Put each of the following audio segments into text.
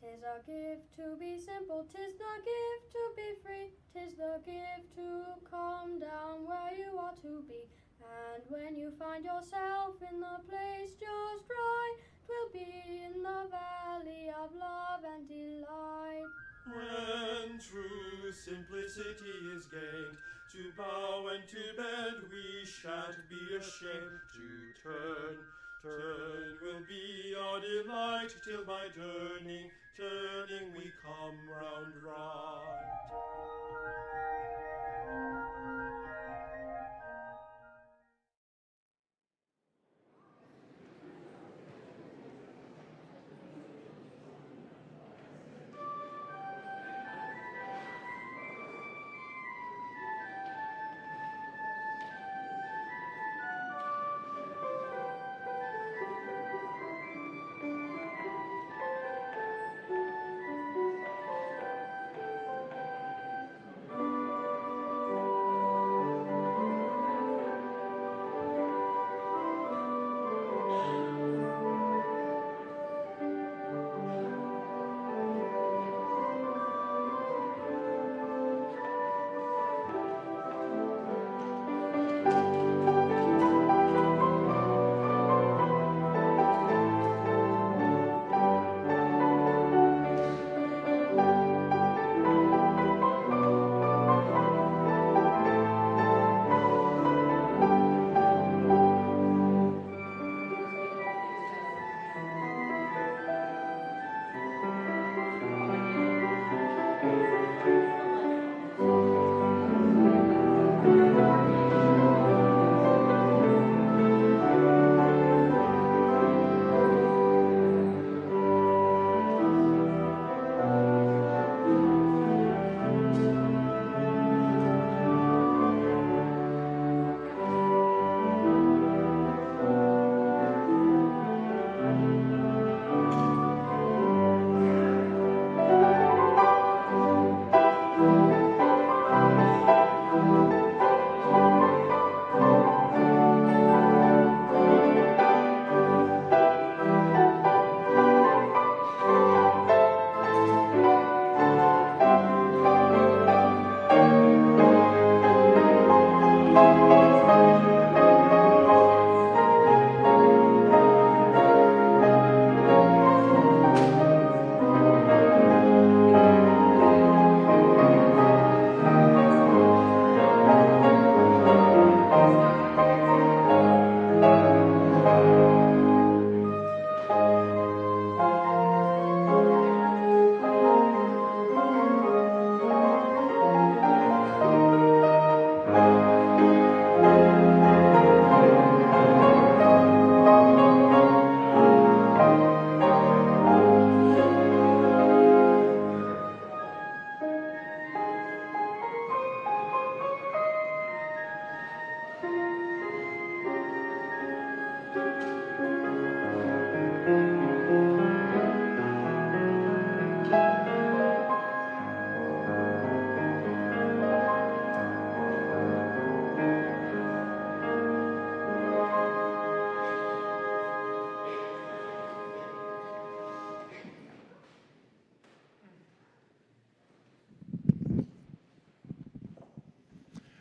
'Tis a gift to be simple, 'tis the gift to be free, 'tis the gift to come down where you ought to be. And when you find yourself in the place just right, 'twill be in the valley of love and delight. When true simplicity is gained, to bow and to bend we shan't be ashamed to turn. Turn will be our delight, till by turning we come round right.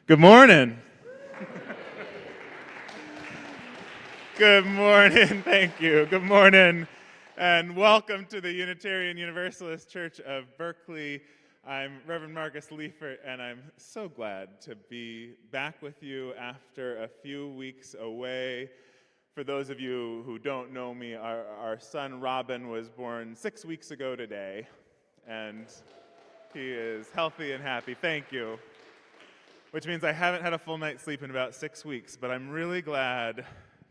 Good morning. Good morning. Thank you. Good morning. And welcome to the Unitarian Universalist Church of Berkeley. I'm Reverend Marcus Liefert, and I'm so glad to be back with you after a few weeks away. For those of you who don't know me, our son Robin was born 6 weeks ago today, and he is healthy and happy. Thank you. Which means I haven't had a full night's sleep in about 6 weeks, but I'm really glad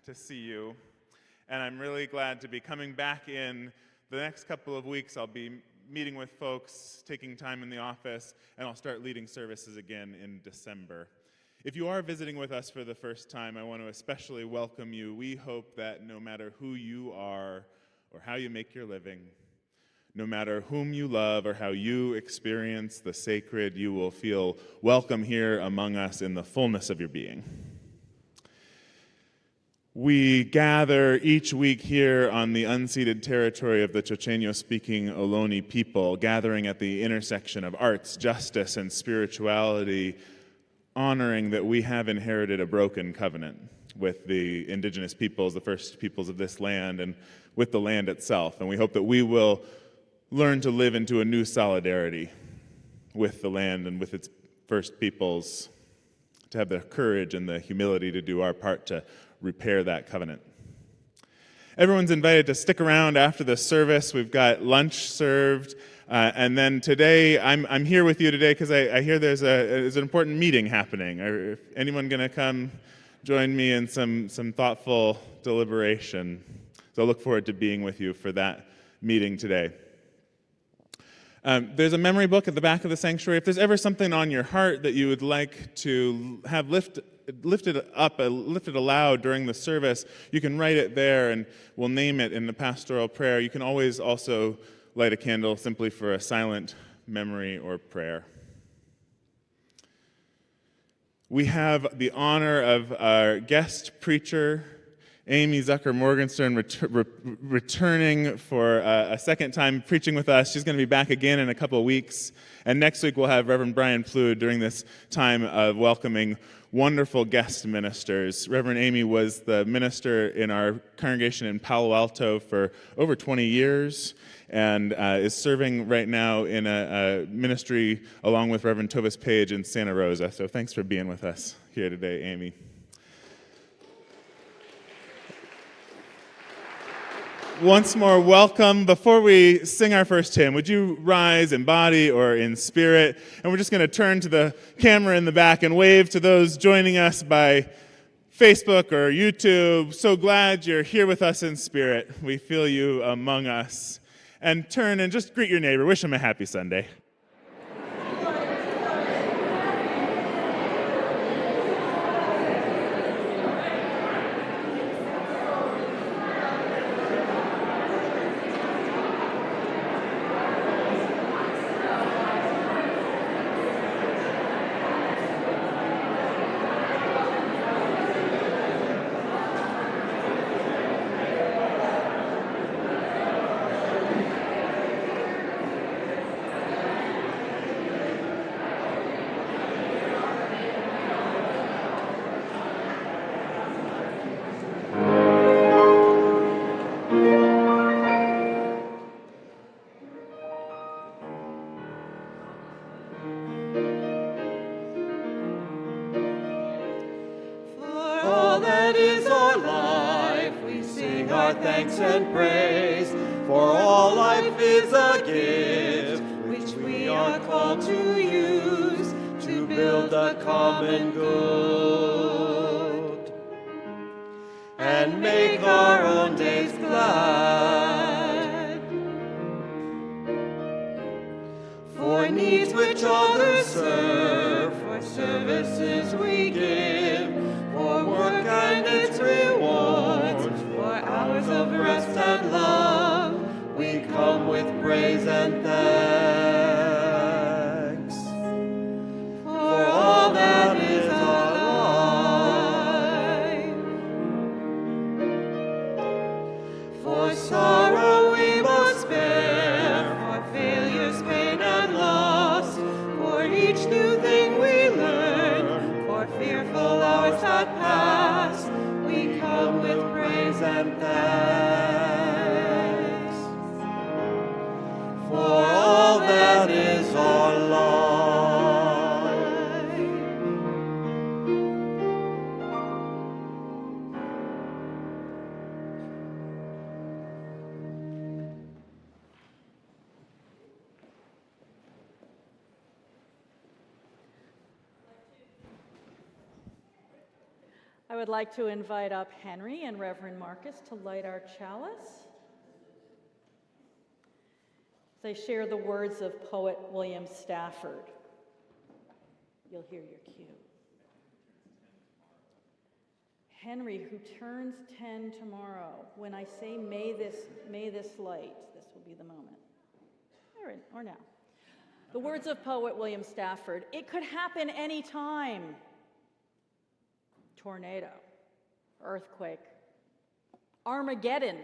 to see you, and I'm really glad to be coming back in the next couple of weeks. I'll be meeting with folks, taking time in the office, and I'll start leading services again in December. If you are visiting with us for the first time, I want to especially welcome you. We hope that no matter who you are or how you make your living, no matter whom you love or how you experience the sacred, you will feel welcome here among us in the fullness of your being. We gather each week here on the unceded territory of the Chochenyo-speaking Ohlone people, gathering at the intersection of arts, justice, and spirituality, honoring that we have inherited a broken covenant with the indigenous peoples, the first peoples of this land, and with the land itself. And we hope that we will learn to live into a new solidarity with the land and with its first peoples, to have the courage and the humility to do our part to repair that covenant. Everyone's invited to stick around after the service. We've got lunch served. And then today, I'm here with you today because I hear there's an important meeting happening. Is anyone going to come join me in some thoughtful deliberation? So I look forward to being with you for that meeting today. There's a memory book at the back of the sanctuary. If there's ever something on your heart that you would like to have lifted aloud during the service, you can write it there and we'll name it in the pastoral prayer. You can always also light a candle simply for a silent memory or prayer. We have the honor of our guest preacher, Amy Zucker-Morgenstern, returning for a second time preaching with us. She's going to be back again in a couple of weeks. And next week we'll have Reverend Brian Plood during this time of welcoming wonderful guest ministers. Reverend Amy was the minister in our congregation in Palo Alto for over 20 years and is serving right now in a ministry along with Reverend Tovis Page in Santa Rosa. So thanks for being with us here today, Amy. Once more, welcome. Before we sing our first hymn, would you rise in body or in spirit? And we're just going to turn to the camera in the back and wave to those joining us by Facebook or YouTube. So glad you're here with us in spirit. We feel you among us. And turn and just greet your neighbor. Wish him a happy Sunday. Thanks and praise, for all life is a gift which we are called to use to build a common good and make our own days glad. For needs which others serve, for services we give, for work and its rewards, for hours of rest and love, we come with praise and thanks for all that is our life. For sorrow we must bear, for failures, pain, and loss, for each new thing we learn, for fearful hours that pass, we come with praise and thanks for all that is our life. I would like to invite up Henry and Reverend Marcus to light our chalice. They share the words of poet William Stafford. You'll hear your cue. Henry, who turns 10 tomorrow, when I say may this light, this will be the moment. Or now. The words of poet William Stafford, it could happen any time. Tornado, earthquake, Armageddon.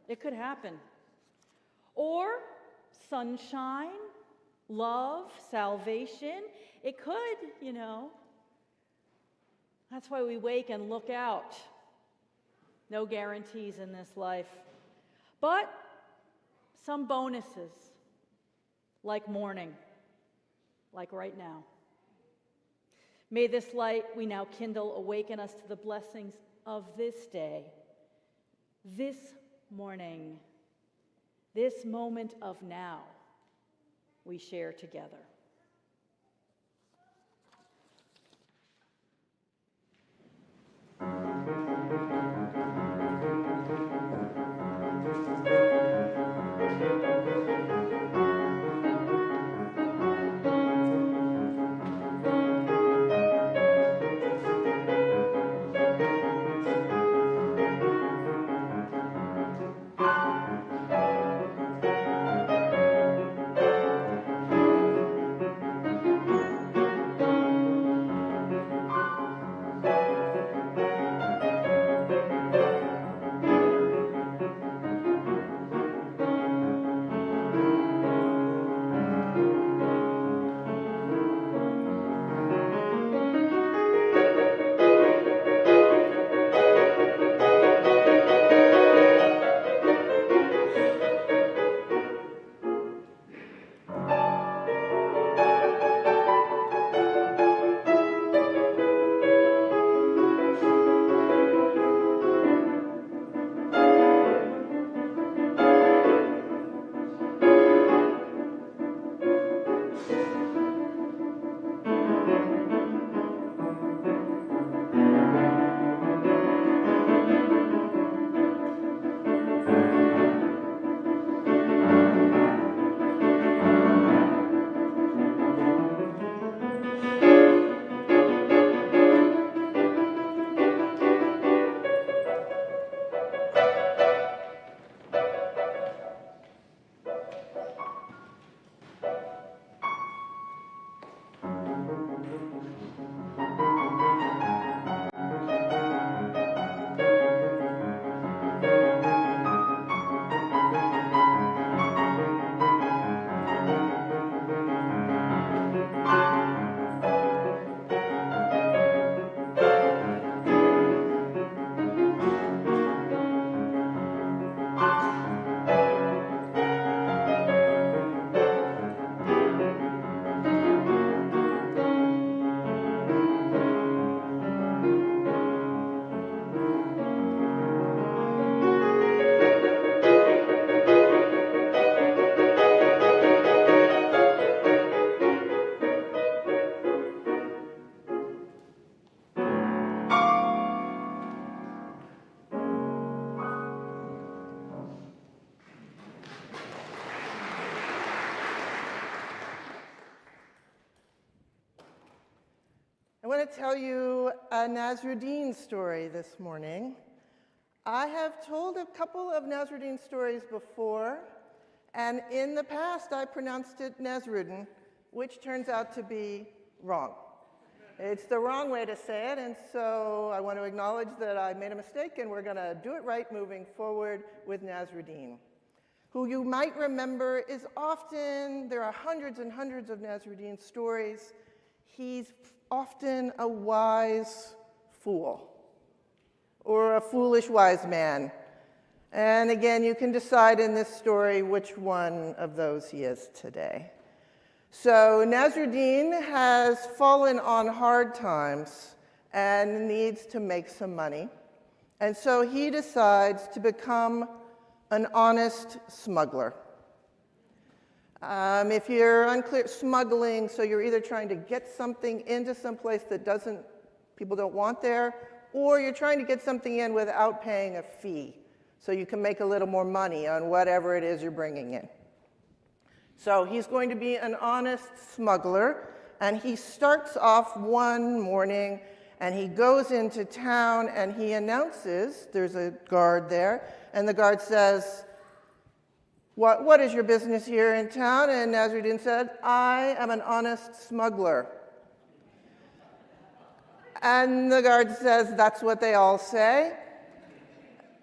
It could happen. Or sunshine, love, salvation. It could, you know. That's why we wake and look out. No guarantees in this life. But some bonuses, like morning, like right now. May this light we now kindle awaken us to the blessings of this day, this morning, this moment of now we share together. I want to tell you a Nasruddin story this morning. I have told a couple of Nasruddin stories before, and in the past I pronounced it Nasruddin, which turns out to be wrong. It's the wrong way to say it, and so I want to acknowledge that I made a mistake, and we're going to do it right moving forward with Nasruddin, who you might remember is often, there are hundreds and hundreds of Nasruddin stories. He's often a wise fool or a foolish wise man. And again, you can decide in this story which one of those he is today. So Nasruddin has fallen on hard times and needs to make some money. And so he decides to become an honest smuggler. If you're unclear, smuggling, so you're either trying to get something into some place that people don't want there, or you're trying to get something in without paying a fee, so you can make a little more money on whatever it is you're bringing in. So he's going to be an honest smuggler, and he starts off one morning, and he goes into town, and he announces, there's a guard there, and the guard says, what is your business here in town? And Nasruddin said, I am an honest smuggler. And the guard says, that's what they all say.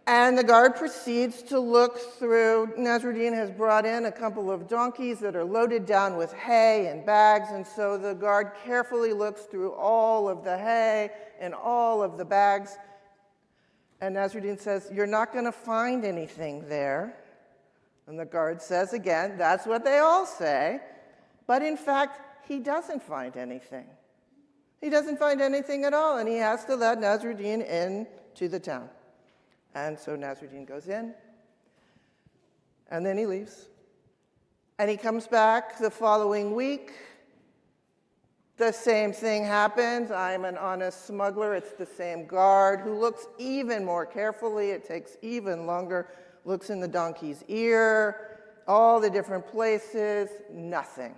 And the guard proceeds to look through. Nasruddin has brought in a couple of donkeys that are loaded down with hay and bags, and so the guard carefully looks through all of the hay and all of the bags. And Nasruddin says, "You're not going to find anything there." And the guard says again, "That's what they all say." But in fact, he doesn't find anything. He doesn't find anything at all, and he has to let Nasruddin into the town. And so Nasruddin goes in, and then he leaves. And he comes back the following week. The same thing happens. "I'm an honest smuggler." It's the same guard who looks even more carefully. It takes even longer. Looks in the donkey's ear, all the different places, nothing.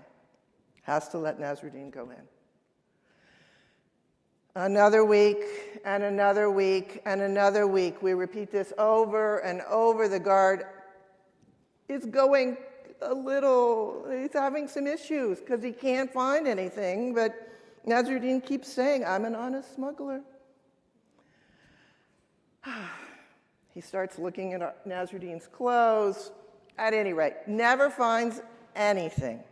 Has to let Nasruddin go in. Another week, and another week, and another week. We repeat this over and over. The guard is going he's having some issues because he can't find anything, but Nasruddin keeps saying, "I'm an honest smuggler." He starts looking at Nasruddin's clothes. At any rate, never finds anything.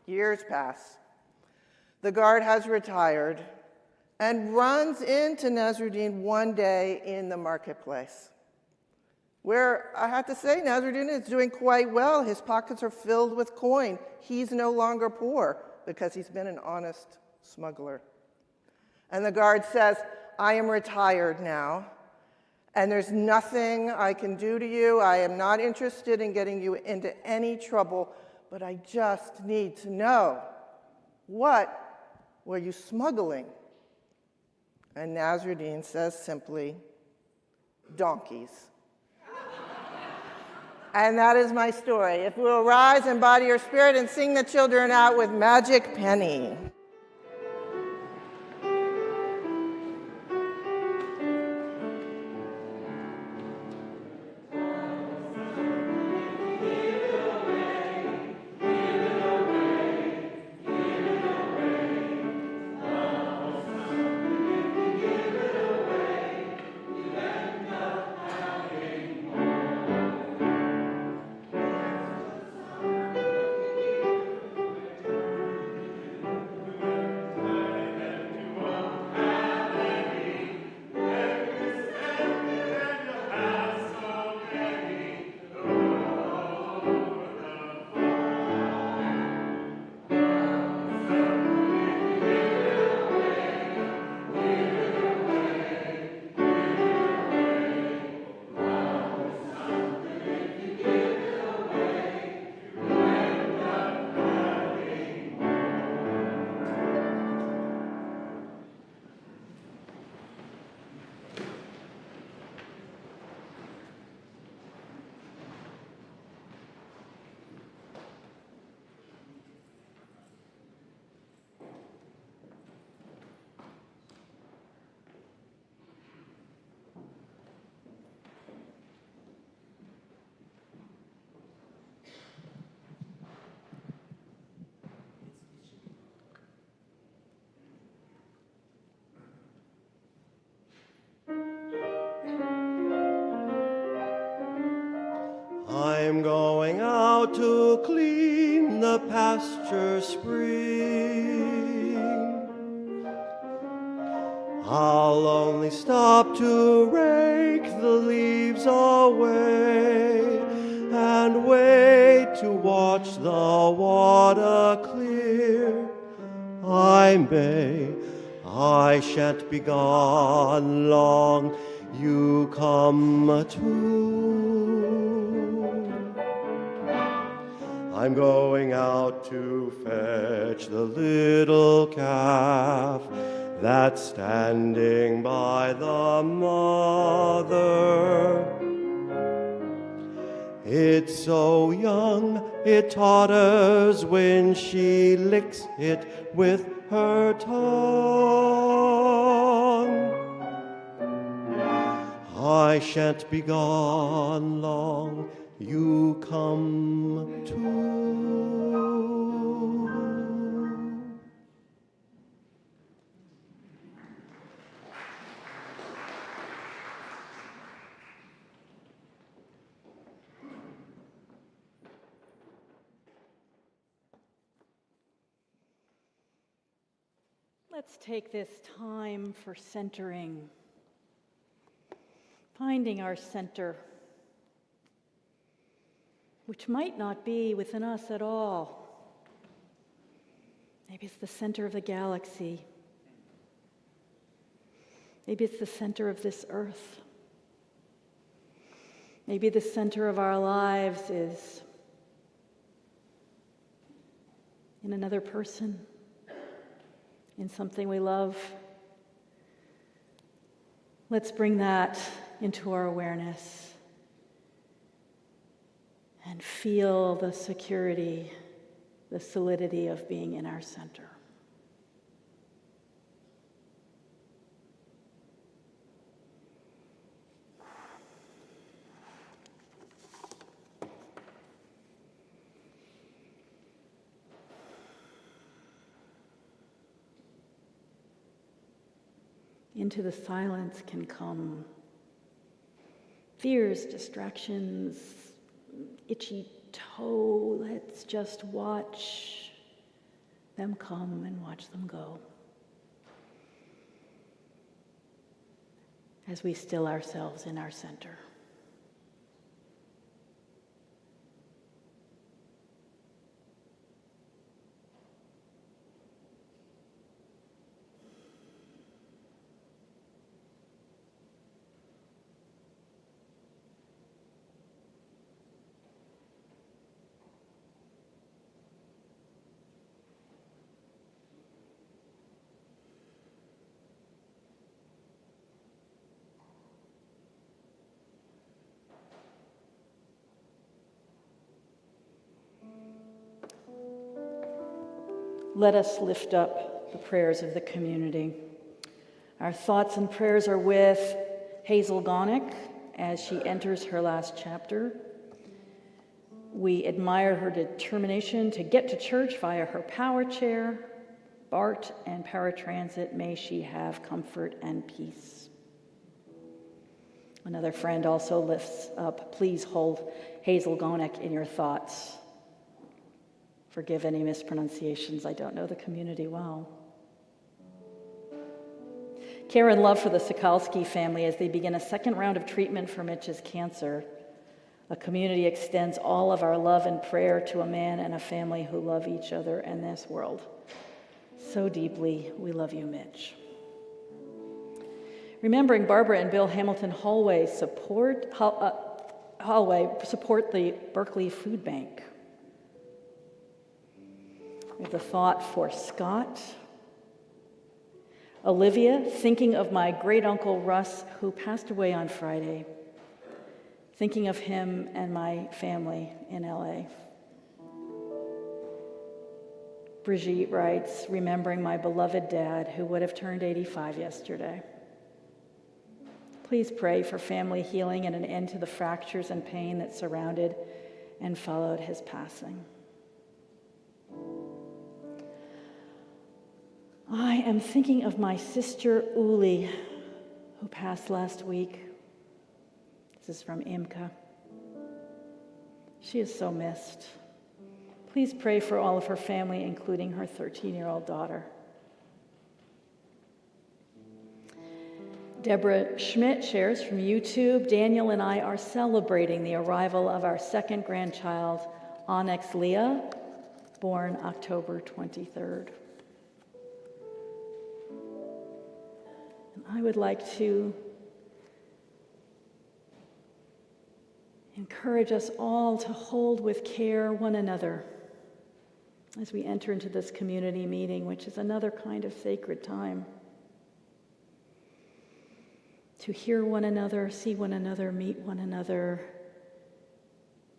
Years pass. The guard has retired and runs into Nasruddin one day in the marketplace, where I have to say Nasruddin is doing quite well. His pockets are filled with coin. He's no longer poor because he's been an honest smuggler. And the guard says, "I am retired now, and there's nothing I can do to you. I am not interested in getting you into any trouble, but I just need to know, what were you smuggling?" And Nasruddin says simply, "Donkeys." And that is my story. If we'll rise and body your spirit and sing the children out with Magic Penny. I'm going out to clean the pasture spring. I'll only stop to rake the leaves away and wait to watch the water clear. I shan't be gone long, you come too. I'm going out to fetch the little calf that's standing by the mother. It's so young, it totters when she licks it with her tongue. I shan't be gone long, you come too. Let's take this time for centering, finding our center, which might not be within us at all. Maybe it's the center of the galaxy. Maybe it's the center of this earth. Maybe the center of our lives is in another person, in something we love. Let's bring that into our awareness and feel the security, the solidity of being in our center. Into the silence can come fears, distractions, itchy toe. Let's just watch them come and watch them go as we still ourselves in our center. Let us lift up the prayers of the community. Our thoughts and prayers are with Hazel Gonick as she enters her last chapter. We admire her determination to get to church via her power chair, BART, and paratransit. May she have comfort and peace. Another friend also lifts up, please hold Hazel Gonick in your thoughts. Forgive any mispronunciations. I don't know the community well. Care and love for the Sokalski family as they begin a second round of treatment for Mitch's cancer. A community extends all of our love and prayer to a man and a family who love each other and this world so deeply. We love you, Mitch. Remembering Barbara and Bill Hamilton Hallway support the Berkeley Food Bank. We have the thought for Scott. Olivia, thinking of my great-uncle Russ, who passed away on Friday. Thinking of him and my family in LA. Brigitte writes, remembering my beloved dad, who would have turned 85 yesterday. Please pray for family healing and an end to the fractures and pain that surrounded and followed his passing. I am thinking of my sister Uli, who passed last week. This is from Imka. She is so missed. Please pray for all of her family, including her 13-year-old daughter. Deborah Schmidt shares from YouTube, Daniel and I are celebrating the arrival of our second grandchild, Onyx Leah, born October 23rd. I would like to encourage us all to hold with care one another as we enter into this community meeting, which is another kind of sacred time. To hear one another, see one another, meet one another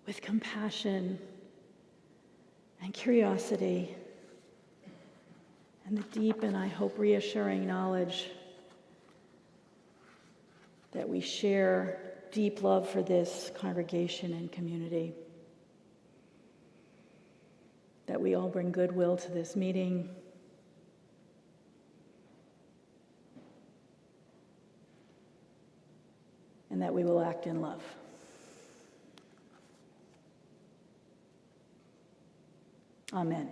with compassion and curiosity and the deep and, I hope, reassuring knowledge that we share deep love for this congregation and community, that we all bring goodwill to this meeting, and that we will act in love. Amen.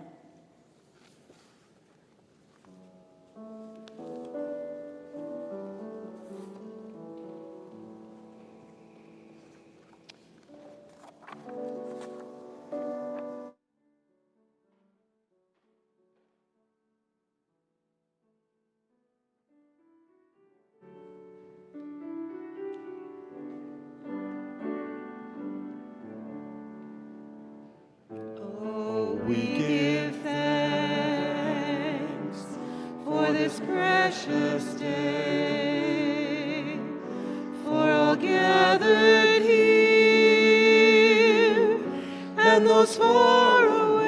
we give thanks for this precious day, for all gathered here and those far away,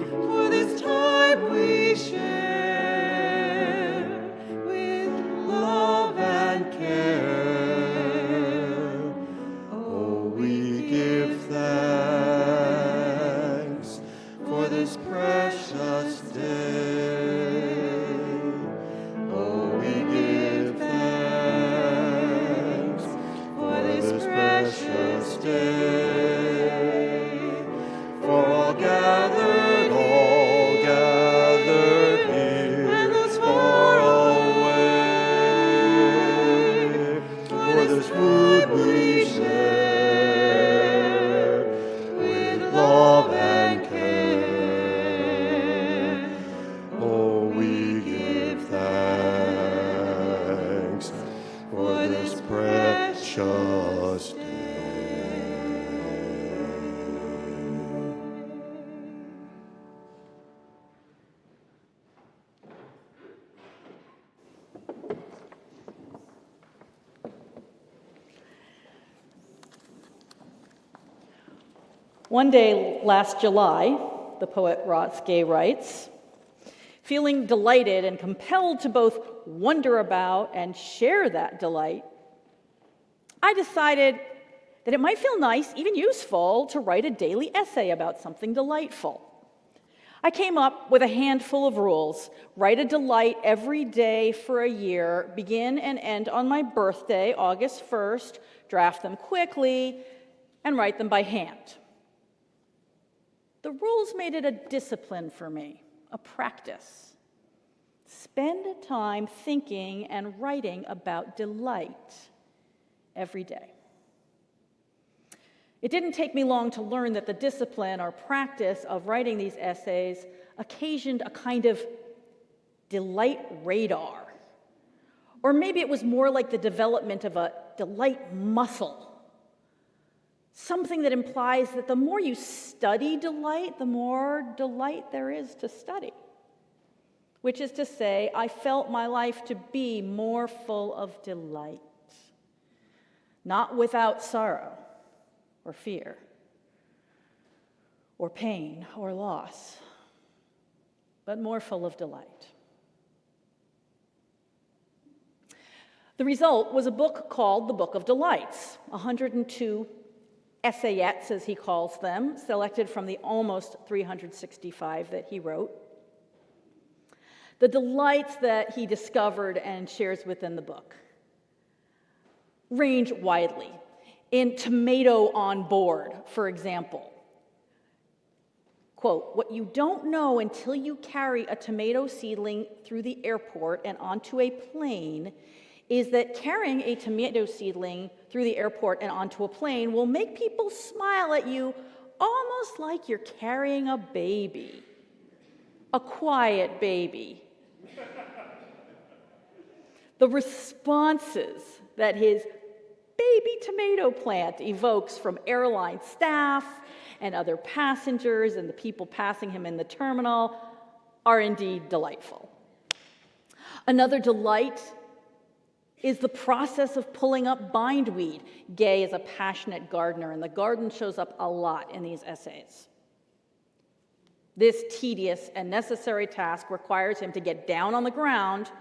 for this time we share with love and care. Oh, we give thanks for this precious day. Oh, we give thanks for this precious day, for all gathered here and those far away, for this food we share with love and care. Oh, we give thanks for this precious day. One day last July, the poet Gay writes, feeling delighted and compelled to both wonder about and share that delight, I decided that it might feel nice, even useful, to write a daily essay about something delightful. I came up with a handful of rules. Write a delight every day for a year, begin and end on my birthday, August 1st, draft them quickly, and write them by hand. The rules made it a discipline for me, a practice. Spend time thinking and writing about delight every day. It didn't take me long to learn that the discipline or practice of writing these essays occasioned a kind of delight radar. Or maybe it was more like the development of a delight muscle. Something that implies that the more you study delight, the more delight there is to study. Which is to say, I felt my life to be more full of delight. Not without sorrow, or fear, or pain, or loss, but more full of delight. The result was a book called The Book of Delights, 102 essayettes, as he calls them, selected from the almost 365 that he wrote. The delights that he discovered and shares within the book range widely. In Tomato on Board, for example, quote, "What you don't know until you carry a tomato seedling through the airport and onto a plane is that carrying a tomato seedling through the airport and onto a plane will make people smile at you almost like you're carrying a baby, a quiet baby." The responses that his baby tomato plant evokes from airline staff and other passengers and the people passing him in the terminal are indeed delightful. Another delight is the process of pulling up bindweed. Gay is a passionate gardener, and the garden shows up a lot in these essays. This tedious and necessary task requires him to get down on the ground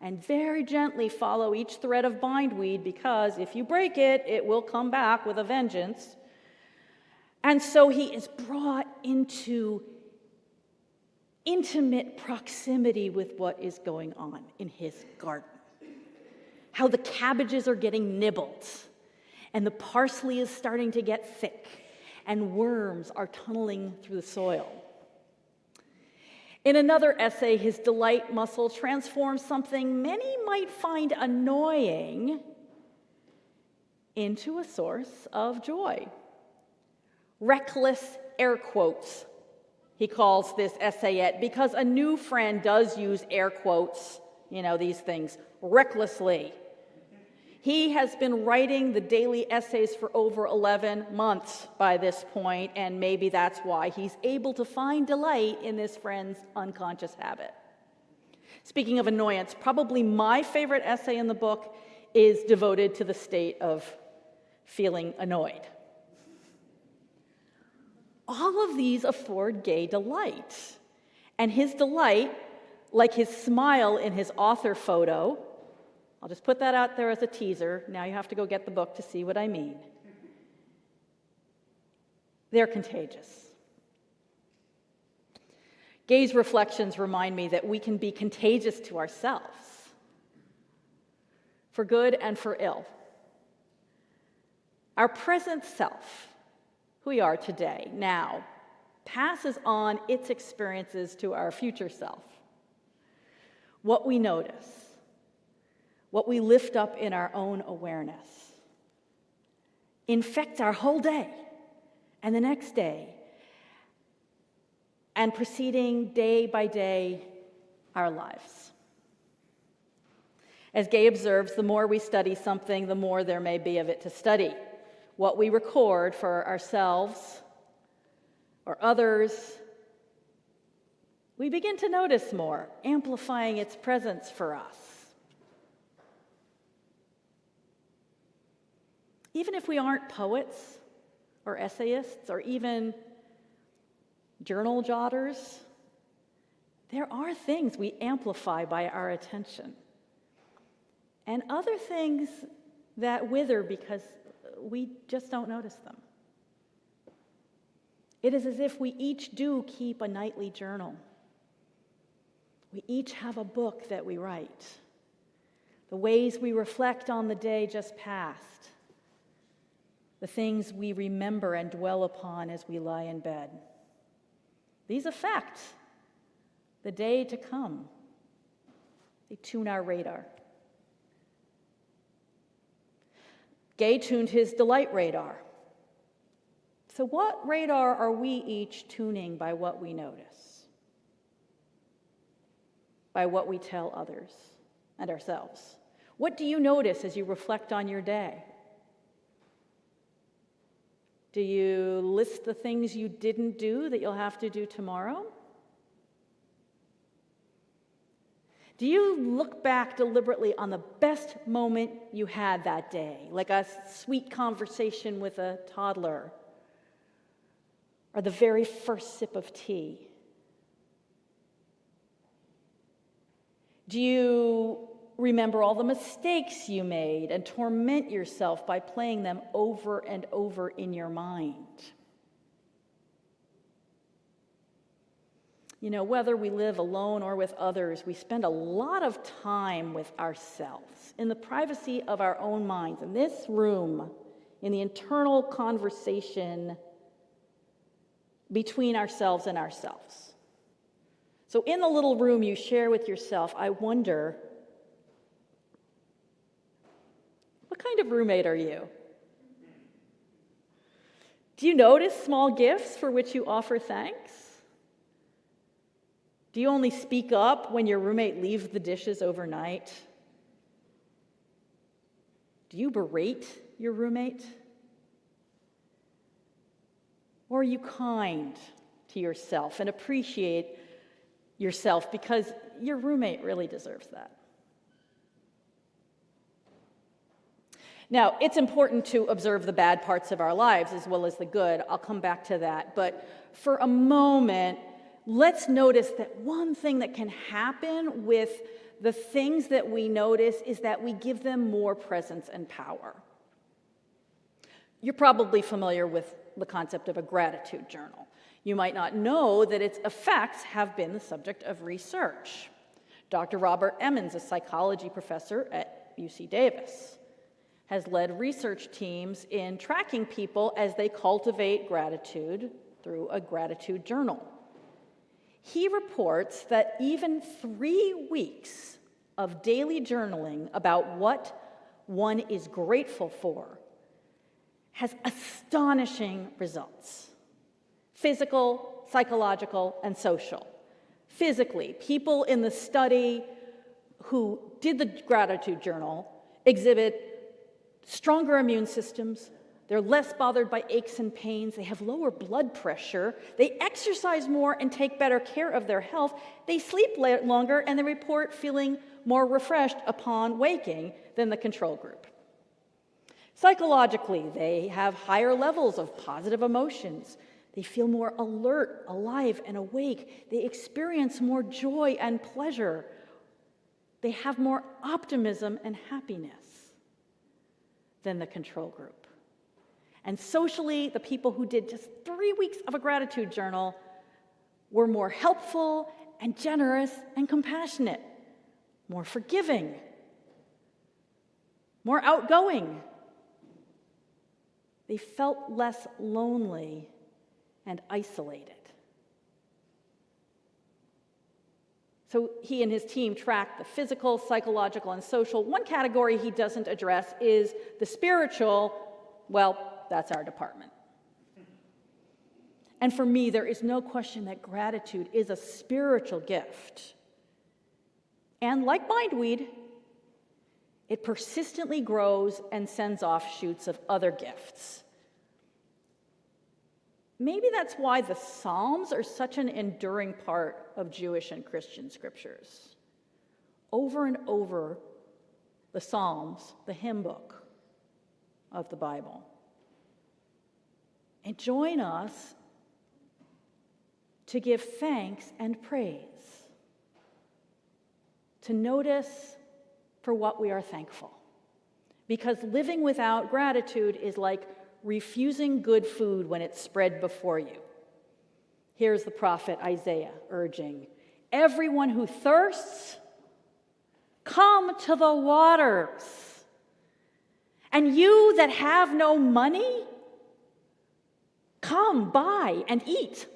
and very gently follow each thread of bindweed, because if you break it, it will come back with a vengeance. And so he is brought into intimate proximity with what is going on in his garden. How the cabbages are getting nibbled, and the parsley is starting to get thick, and worms are tunneling through the soil. In another essay, his delight muscle transforms something many might find annoying into a source of joy. Reckless air quotes, he calls this essayette, because a new friend does use air quotes, these things, recklessly. He has been writing the daily essays for over 11 months by this point, and maybe that's why he's able to find delight in this friend's unconscious habit. Speaking of annoyance, probably my favorite essay in the book is devoted to the state of feeling annoyed. All of these afford Gay delight. And his delight, like his smile in his author photo, I'll just put that out there as a teaser. Now you have to go get the book to see what I mean. They're contagious. Gay's reflections remind me that we can be contagious to ourselves, for good and for ill. Our present self, who we are today, now, passes on its experiences to our future self. What we notice, what we lift up in our own awareness, infects our whole day and the next day, and proceeding day by day our lives. As Gay observes, the more we study something, the more there may be of it to study. What we record for ourselves or others, we begin to notice more, amplifying its presence for us. Even if we aren't poets or essayists or even journal jotters, there are things we amplify by our attention, and other things that wither because we just don't notice them. It is as if we each do keep a nightly journal. We each have a book that we write. The ways we reflect on the day just past. The things we remember and dwell upon as we lie in bed. These affect the day to come. They tune our radar. Gay tuned his delight radar. So what radar are we each tuning by what we notice? By what we tell others and ourselves? What do you notice as you reflect on your day? Do you list the things you didn't do that you'll have to do tomorrow? Do you look back deliberately on the best moment you had that day, like a sweet conversation with a toddler, or the very first sip of tea? Do you remember all the mistakes you made and torment yourself by playing them over and over in your mind? You know, whether we live alone or with others, we spend a lot of time with ourselves, in the privacy of our own minds, in this room, in the internal conversation between ourselves and ourselves. So in the little room you share with yourself, I wonder, what kind of roommate are you? Do you notice small gifts for which you offer thanks? Do you only speak up when your roommate leaves the dishes overnight? Do you berate your roommate? Or are you kind to yourself and appreciate yourself because your roommate really deserves that? Now, it's important to observe the bad parts of our lives as well as the good. I'll come back to that. But for a moment, let's notice that one thing that can happen with the things that we notice is that we give them more presence and power. You're probably familiar with the concept of a gratitude journal. You might not know that its effects have been the subject of research. Dr. Robert Emmons, a psychology professor at UC Davis, has led research teams in tracking people as they cultivate gratitude through a gratitude journal. He reports that even 3 weeks of daily journaling about what one is grateful for has astonishing results: physical, psychological, and social. Physically, people in the study who did the gratitude journal exhibit stronger immune systems. They're less bothered by aches and pains. They have lower blood pressure. They exercise more and take better care of their health. They sleep longer, and they report feeling more refreshed upon waking than the control group. Psychologically, they have higher levels of positive emotions. They feel more alert, alive, and awake. They experience more joy and pleasure. They have more optimism and happiness than the control group. And socially, the people who did just 3 weeks of a gratitude journal were more helpful and generous and compassionate, more forgiving, more outgoing. They felt less lonely and isolated. So he and his team tracked the physical, psychological, and social. One category he doesn't address is the spiritual. Well, that's our department. And for me, there is no question that gratitude is a spiritual gift. And like bindweed, it persistently grows and sends off shoots of other gifts. Maybe that's why the Psalms are such an enduring part of Jewish and Christian scriptures. Over and over, the Psalms, the hymn book of the Bible. And join us to give thanks and praise, to notice for what we are thankful. Because living without gratitude is like refusing good food when it's spread before you. Here's the prophet Isaiah urging, "Everyone who thirsts, come to the waters. And you that have no money, come buy and eat.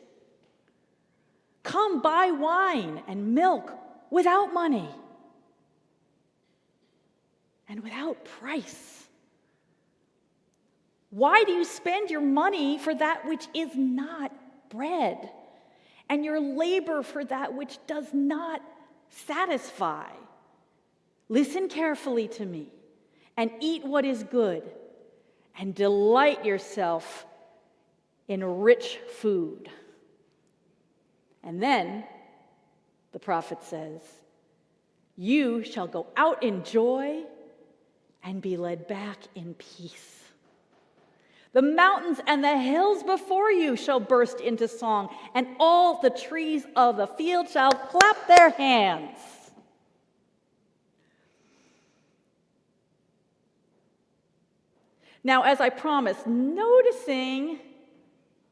Come buy wine and milk without money and without price. Why do you spend your money for that which is not bread, and your labor for that which does not satisfy? Listen carefully to me and eat what is good, and delight yourself in rich food." And then the prophet says, "You shall go out in joy and be led back in peace. The mountains and the hills before you shall burst into song, and all the trees of the field shall clap their hands." Now, as I promised, noticing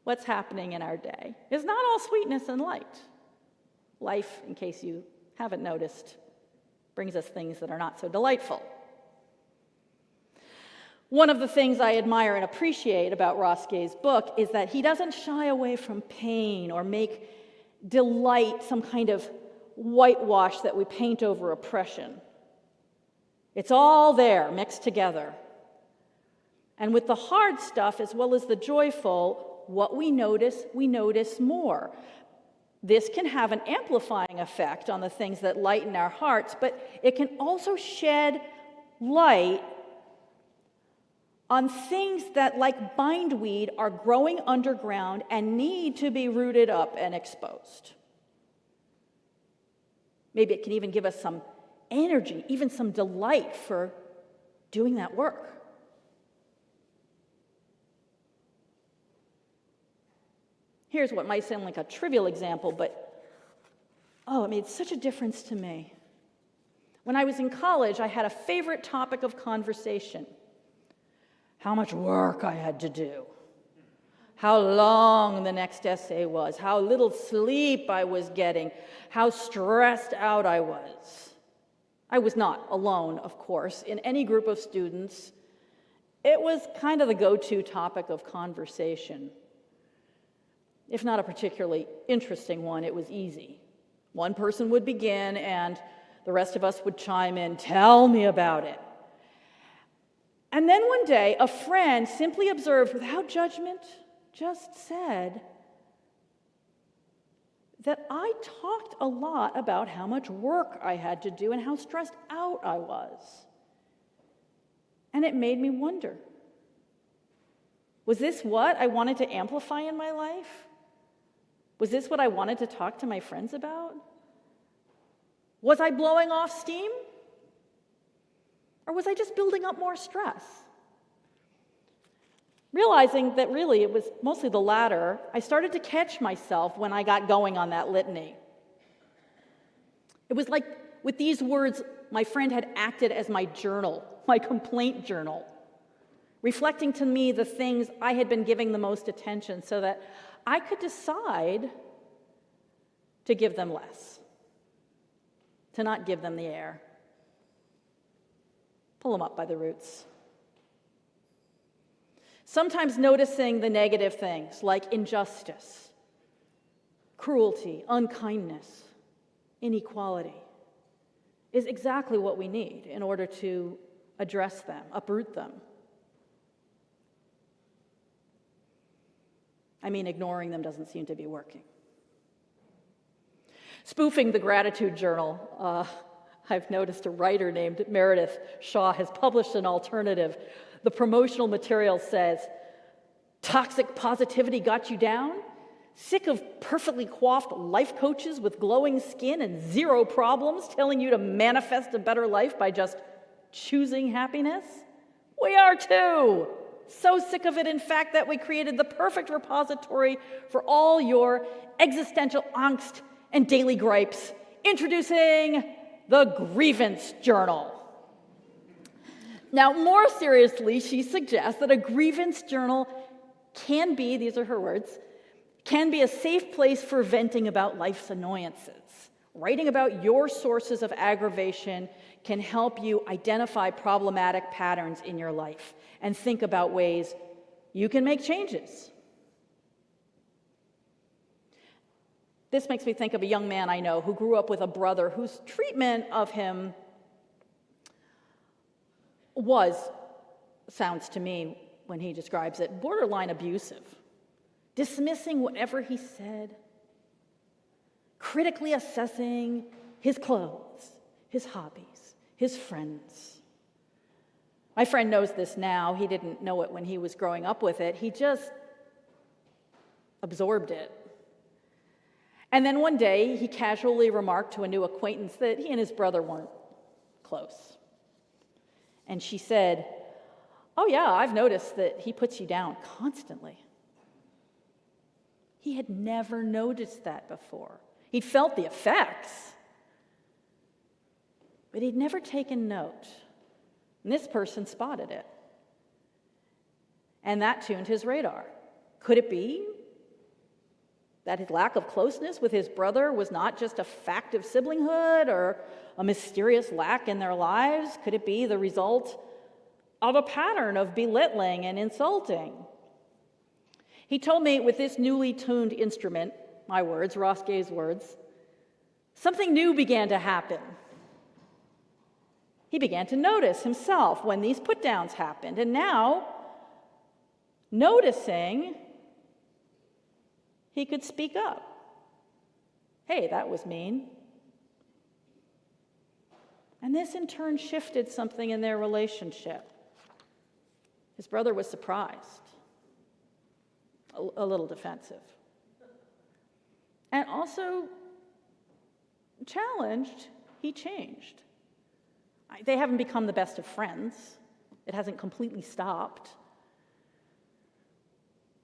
what's happening in our day is not all sweetness and light. Life, in case you haven't noticed, brings us things that are not so delightful. One of the things I admire and appreciate about Ross Gay's book is that he doesn't shy away from pain or make delight some kind of whitewash that we paint over oppression. It's all there, mixed together. And with the hard stuff as well as the joyful, what we notice more. This can have an amplifying effect on the things that lighten our hearts, but it can also shed light on things that, like bindweed, are growing underground and need to be rooted up and exposed. Maybe it can even give us some energy, even some delight for doing that work. Here's what might sound like a trivial example, but it made such a difference to me. When I was in college, I had a favorite topic of conversation: how much work I had to do, how long the next essay was, how little sleep I was getting, how stressed out I was. I was not alone, of course. In any group of students, it was kind of the go-to topic of conversation. If not a particularly interesting one, it was easy. One person would begin, and the rest of us would chime in, "Tell me about it." And then one day, a friend simply observed, without judgment, just said that I talked a lot about how much work I had to do and how stressed out I was. And And it made me wonder, was this what I wanted to amplify in my life? Was this what I wanted to talk to my friends about? Was I blowing off steam? Or was I just building up more stress? Realizing that really it was mostly the latter, I started to catch myself when I got going on that litany. It was like with these words, my friend had acted as my journal, my complaint journal, reflecting to me the things I had been giving the most attention so that I could decide to give them less, to not give them the air. Pull them up by the roots. Sometimes noticing the negative things like injustice, cruelty, unkindness, inequality is exactly what we need in order to address them, uproot them. I mean, ignoring them doesn't seem to be working. Spoofing the gratitude journal, I've noticed a writer named Meredith Shaw has published an alternative. The promotional material says, toxic positivity got you down? Sick of perfectly coiffed life coaches with glowing skin and zero problems telling you to manifest a better life by just choosing happiness? We are too. So sick of it, in fact, that we created the perfect repository for all your existential angst and daily gripes. Introducing the Grievance Journal. Now, more seriously, she suggests that a grievance journal can be, these are her words, can be a safe place for venting about life's annoyances. Writing about your sources of aggravation can help you identify problematic patterns in your life and think about ways you can make changes. This makes me think of a young man I know who grew up with a brother whose treatment of him sounds to me, when he describes it, borderline abusive, dismissing whatever he said, critically assessing his clothes, his hobbies, his friends. My friend knows this now. He didn't know it when he was growing up with it. He just absorbed it. And then one day, he casually remarked to a new acquaintance that he and his brother weren't close. And she said, "Oh yeah, I've noticed that he puts you down constantly." He had never noticed that before. He'd felt the effects, but he'd never taken note. And this person spotted it. And that tuned his radar. Could it be that his lack of closeness with his brother was not just a fact of siblinghood or a mysterious lack in their lives? Could it be the result of a pattern of belittling and insulting? He told me with this newly tuned instrument, my words, Ross Gay's words, something new began to happen. He began to notice himself when these put-downs happened, and now, noticing, he could speak up. Hey, that was mean. And this in turn shifted something in their relationship. His brother was surprised, a little defensive, and also challenged. He changed. They haven't become the best of friends. It hasn't completely stopped.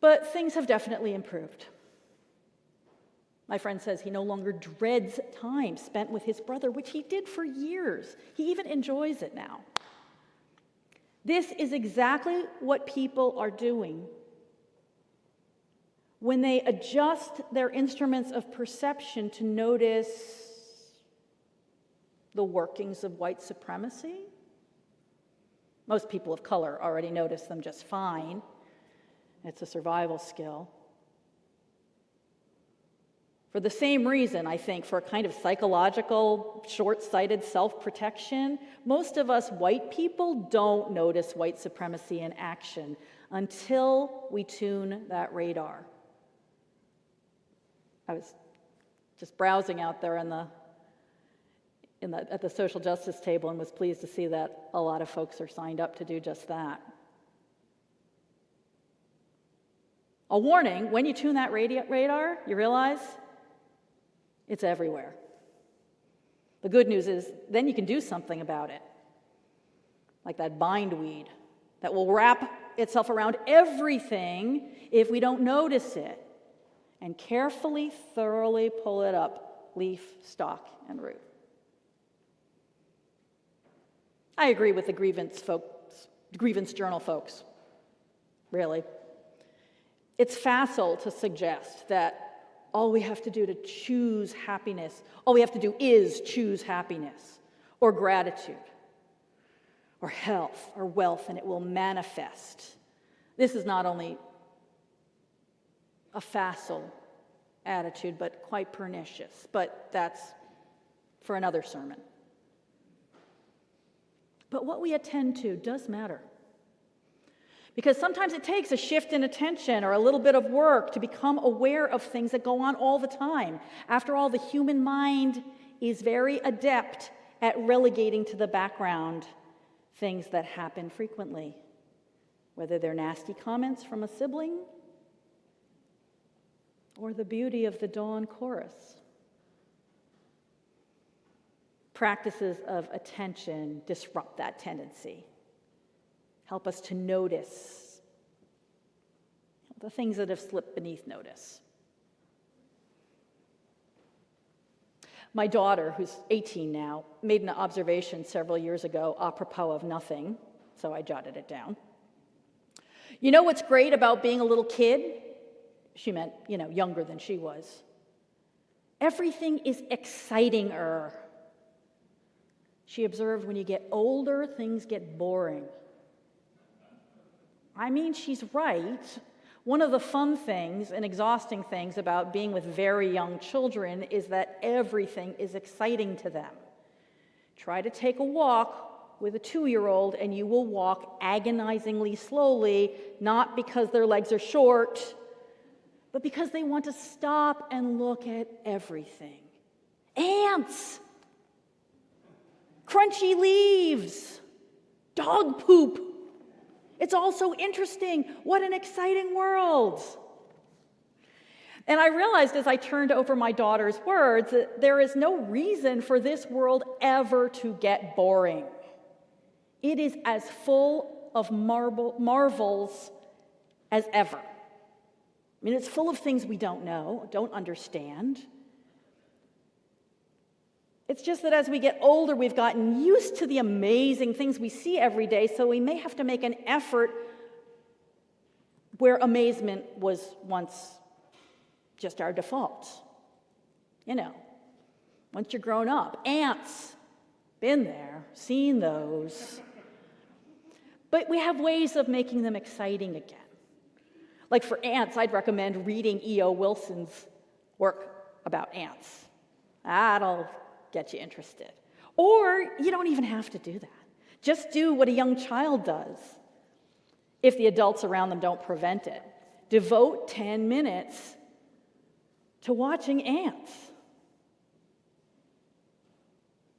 But things have definitely improved. My friend says he no longer dreads time spent with his brother, which he did for years. He even enjoys it now. This is exactly what people are doing when they adjust their instruments of perception to notice the workings of white supremacy. Most people of color already notice them just fine. It's a survival skill. For the same reason, I think, for a kind of psychological, short-sighted self-protection, most of us white people don't notice white supremacy in action until we tune that radar. I was just browsing out there at the social justice table and was pleased to see that a lot of folks are signed up to do just that. A warning, when you tune that radar, you realize it's everywhere. The good news is then you can do something about it, like that bindweed that will wrap itself around everything if we don't notice it, and carefully, thoroughly pull it up, leaf, stalk, and root. I agree with the grievance journal folks, really. It's facile to suggest that all we have to do to choose happiness, all we have to do is choose happiness or gratitude or health or wealth, and it will manifest. This is not only a facile attitude, but quite pernicious. But that's for another sermon. But what we attend to does matter. Because sometimes it takes a shift in attention or a little bit of work to become aware of things that go on all the time. After all, the human mind is very adept at relegating to the background things that happen frequently, whether they're nasty comments from a sibling or the beauty of the dawn chorus. Practices of attention disrupt that tendency. Help us to notice the things that have slipped beneath notice. My daughter, who's 18 now, made an observation several years ago apropos of nothing, so I jotted it down. You know what's great about being a little kid? She meant, younger than she was. Everything is exciting-er. She observed when you get older, things get boring. I mean, she's right. One of the fun things and exhausting things about being with very young children is that everything is exciting to them. Try to take a walk with a 2-year-old and you will walk agonizingly slowly, not because their legs are short, but because they want to stop and look at everything. Ants! Crunchy leaves! Dog poop! It's all so interesting. What an exciting world. And I realized as I turned over my daughter's words that there is no reason for this world ever to get boring. It is as full of marvels as ever. I mean, it's full of things we don't know, don't understand. It's just that as we get older, we've gotten used to the amazing things we see every day, so we may have to make an effort where amazement was once just our default. Once you're grown up. Ants, been there, seen those. But we have ways of making them exciting again. Like for ants, I'd recommend reading E.O. Wilson's work about ants. That'll get you interested. Or you don't even have to do that. Just do what a young child does if the adults around them don't prevent it. Devote 10 minutes to watching ants.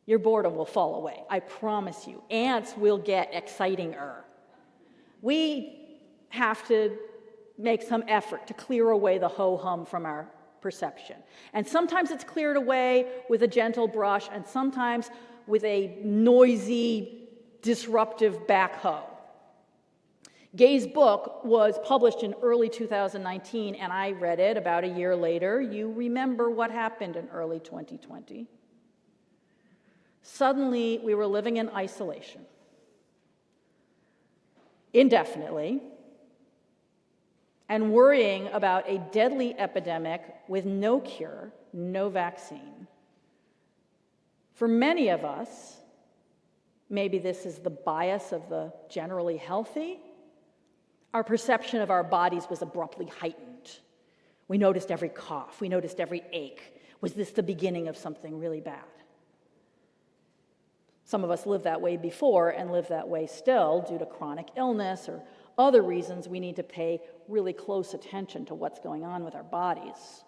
Your boredom will fall away. I promise you. Ants will get exciting-er. We have to make some effort to clear away the ho-hum from our perception. And sometimes it's cleared away with a gentle brush, and sometimes with a noisy, disruptive backhoe. Gay's book was published in early 2019, and I read it about a year later. You remember what happened in early 2020. Suddenly, we were living in isolation, indefinitely, and worrying about a deadly epidemic with no cure, no vaccine. For many of us, maybe this is the bias of the generally healthy, our perception of our bodies was abruptly heightened. We noticed every cough, we noticed every ache. Was this the beginning of something really bad? Some of us lived that way before and live that way still due to chronic illness or other reasons. We need to pay really close attention to what's going on with our bodies.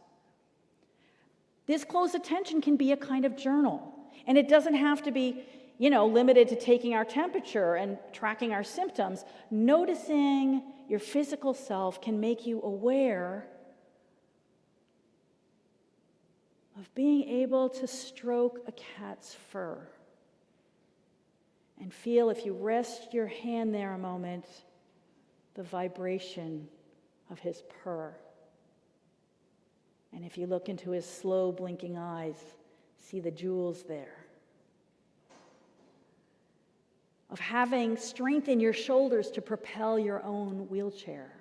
This close attention can be a kind of journal. And it doesn't have to be, limited to taking our temperature and tracking our symptoms. Noticing your physical self can make you aware of being able to stroke a cat's fur. And feel, if you rest your hand there a moment, the vibration of his purr. And if you look into his slow blinking eyes, see the jewels there. Of having strength in your shoulders to propel your own wheelchair.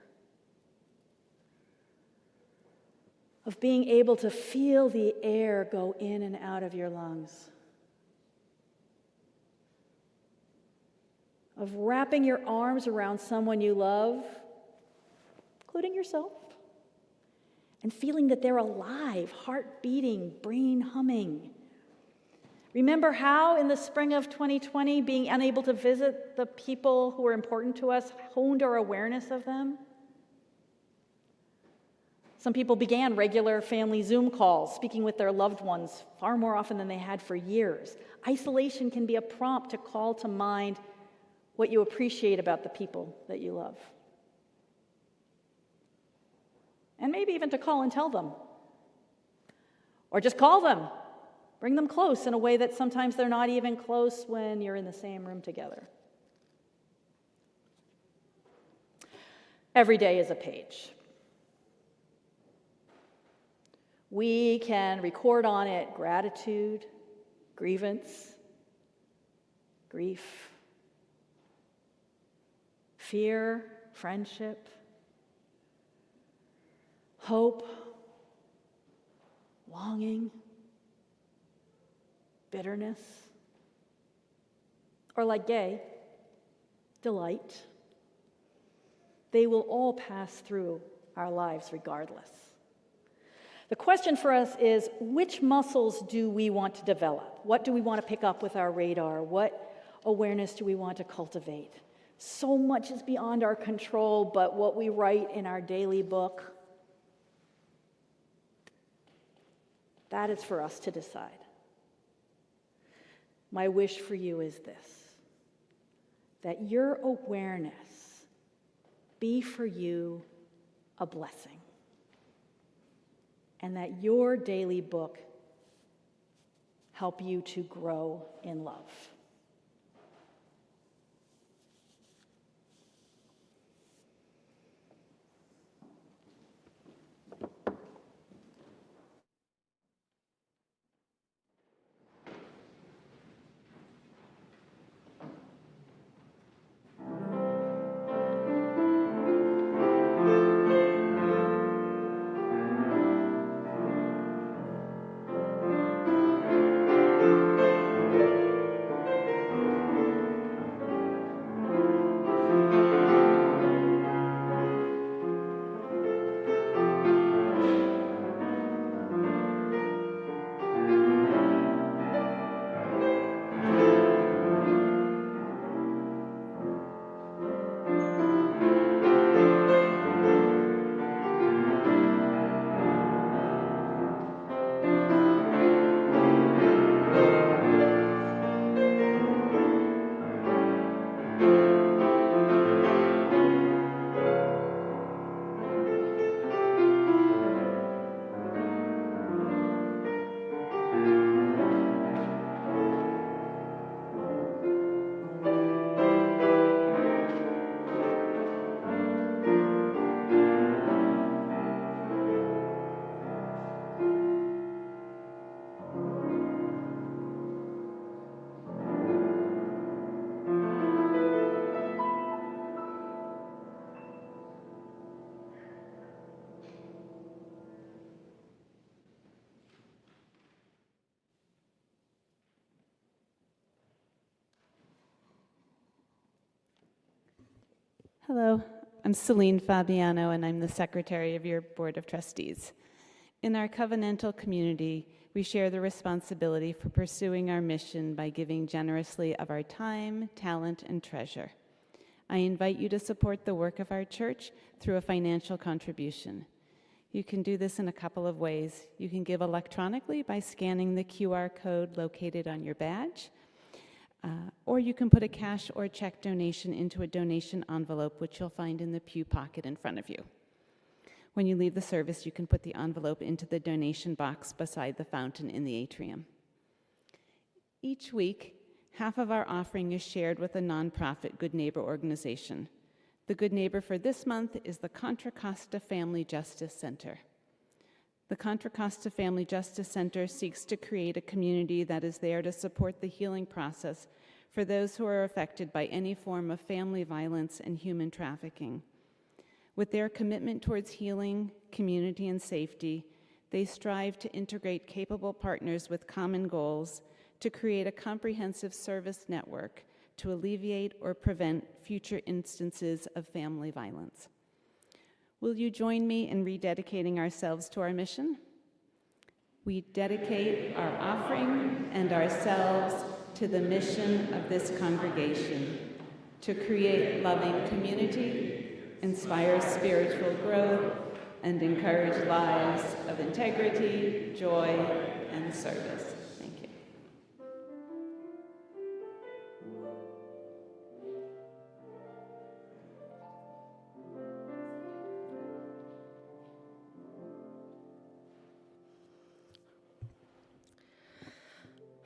Of being able to feel the air go in and out of your lungs. Of wrapping your arms around someone you love, including yourself, and feeling that they're alive, heart beating, brain humming. Remember how in the spring of 2020, being unable to visit the people who were important to us honed our awareness of them? Some people began regular family Zoom calls, speaking with their loved ones far more often than they had for years. Isolation can be a prompt to call to mind what you appreciate about the people that you love. And maybe even to call and tell them. Or just call them. Bring them close in a way that sometimes they're not even close when you're in the same room together. Every day is a page. We can record on it gratitude, grievance, grief, fear, friendship, hope, longing, bitterness, or like Gay, delight. They will all pass through our lives regardless. The question for us is, which muscles do we want to develop? What do we want to pick up with our radar? What awareness do we want to cultivate? So much is beyond our control, but what we write in our daily book, that is for us to decide. My wish for you is this, that your awareness be for you a blessing, and that your daily book help you to grow in love. Hello, I'm Celine Fabiano, and I'm the secretary of your Board of Trustees. In our covenantal community, we share the responsibility for pursuing our mission by giving generously of our time, talent, and treasure. I invite you to support the work of our church through a financial contribution. You can do this in a couple of ways. You can give electronically by scanning the QR code located on your badge, or you can put a cash or check donation into a donation envelope, which you'll find in the pew pocket in front of you. When you leave the service, you can put the envelope into the donation box beside the fountain in the atrium. Each week, half of our offering is shared with a nonprofit Good Neighbor organization. The Good Neighbor for this month is the Contra Costa Family Justice Center. The Contra Costa Family Justice Center seeks to create a community that is there to support the healing process for those who are affected by any form of family violence and human trafficking. With their commitment towards healing, community, and safety, they strive to integrate capable partners with common goals to create a comprehensive service network to alleviate or prevent future instances of family violence. Will you join me in rededicating ourselves to our mission? We dedicate our offering and ourselves to the mission of this congregation, to create loving community, inspire spiritual growth, and encourage lives of integrity, joy, and service. Thank you.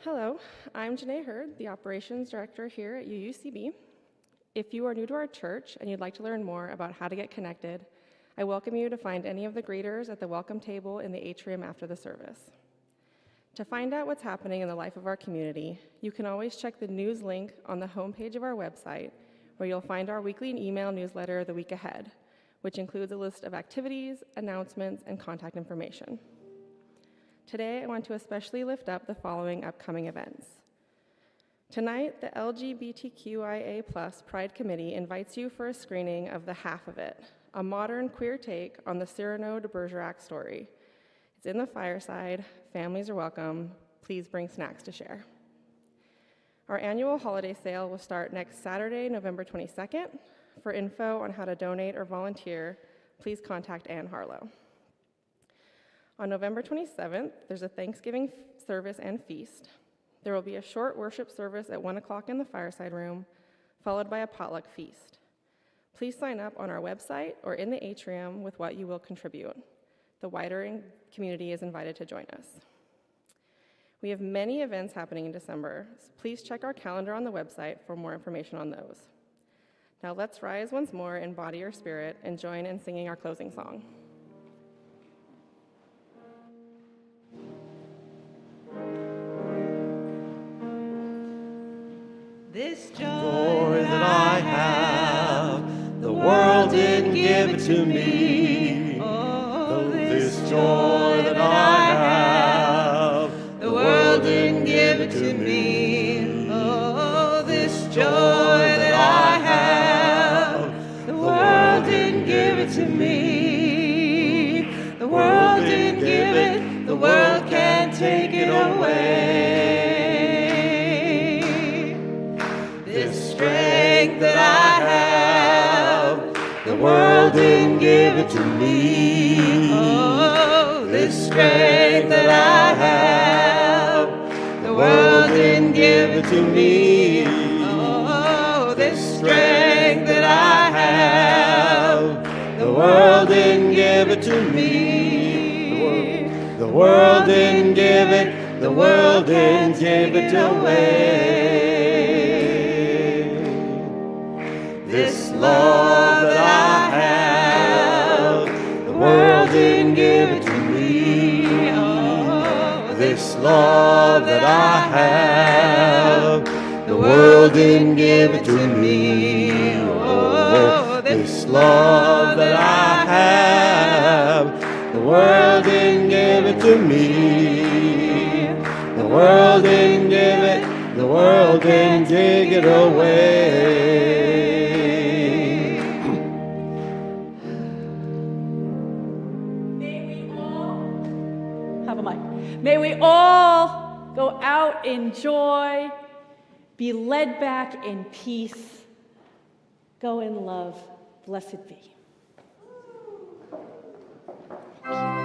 Hello, I'm Janae Hurd, the Operations Director here at UUCB. If you are new to our church and you'd like to learn more about how to get connected, I welcome you to find any of the greeters at the welcome table in the atrium after the service. To find out what's happening in the life of our community, you can always check the news link on the homepage of our website, where you'll find our weekly email newsletter the week ahead, which includes a list of activities, announcements, and contact information. Today, I want to especially lift up the following upcoming events. Tonight, the LGBTQIA+ Pride Committee invites you for a screening of The Half of It, a modern queer take on the Cyrano de Bergerac story. It's in the fireside. Families are welcome. Please bring snacks to share. Our annual holiday sale will start next Saturday, November 22nd. For info on how to donate or volunteer, please contact Ann Harlow. On November 27th, there's a Thanksgiving service and feast. There will be a short worship service at 1 o'clock in the fireside room, followed by a potluck feast. Please sign up on our website or in the atrium with what you will contribute. The wider community is invited to join us. We have many events happening in December, so please check our calendar on the website for more information on those. Now let's rise once more in body or spirit and join in singing our closing song. This Joy that I have, the world didn't give it to me. Oh, this joy that I have, the world didn't give it to me. Oh, this joy that I have, the world didn't give it to me. The world didn't give it, the world can't take it away. Strength that I have, the world didn't give it to me. Oh, this strength that I have, the world didn't give it to me. Oh, this strength that I have, the world didn't give it to me. The world didn't give it, the world didn't give it away. This love that I have, the world didn't give it to me. Oh, this love that I have, the world didn't give it to me. Oh, this love that I have, the world didn't give it to me. The world didn't give it, the world didn't take it away. May we all go out in joy, be led back in peace, go in love. Blessed be. Thank you.